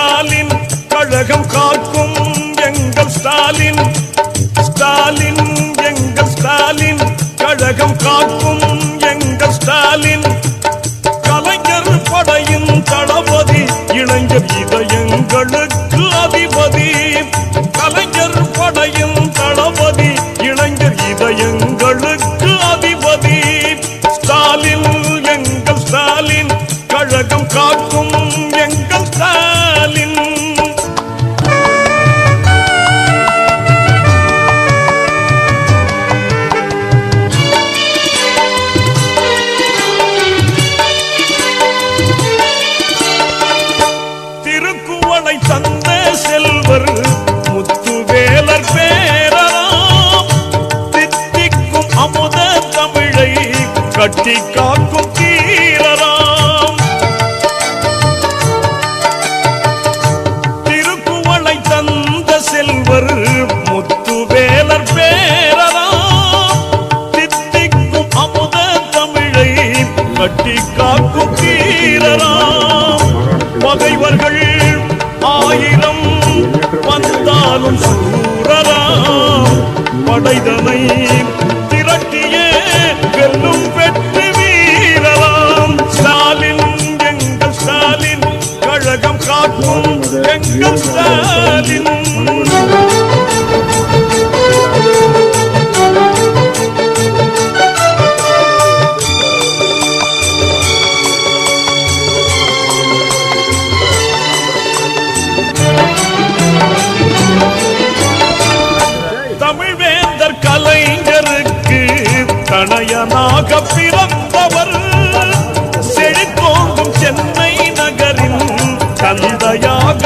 ஸ்டாலின் கழகம் காக்கும் எங்கள் ஸ்டாலின் ஸ்டாலின் எங்கள் ஸ்டாலின் கழகம் காக்கும் எங்கள் ஸ்டாலின் கலைஞர் படையின் தளபதி இளைஞர் இதயங்களுக்கு அதிபதி கலைஞர் படையின் தளபதி இளைஞர் இதயங்களுக்கு அதிபதி ஸ்டாலின் எங்கள் ஸ்டாலின் கழகம் காக்கும் எங்கள் ஸ்டாலின் திருக்குவளை தந்த செல்வர் முத்துவேலர் பேரராம் தித்திக்கும் அமுத தமிழை கட்டி காக்கும் தீரராம் திருக்குவளை தந்த செல்வர் முத்துவேலர் பேரராம் தித்திக்கும் அமுத தமிழை கட்டி காக்கும் தீரராம் பகைவர்கள் ஆயிரம் வந்தாலும் சூரராம் படைதனை திரட்டிய வெல்லும் வெற்றி வீரராம் ஸ்டாலின் எங்கள் ஸ்டாலின் கழகம் காக்கும் எங்கள் ஸ்டாலின் தமிழ்வேந்தர் கலைஞருக்கு தனயனாக பிறந்தவர் செழித்தோங்கும் சென்னை நகரின் தந்தையாக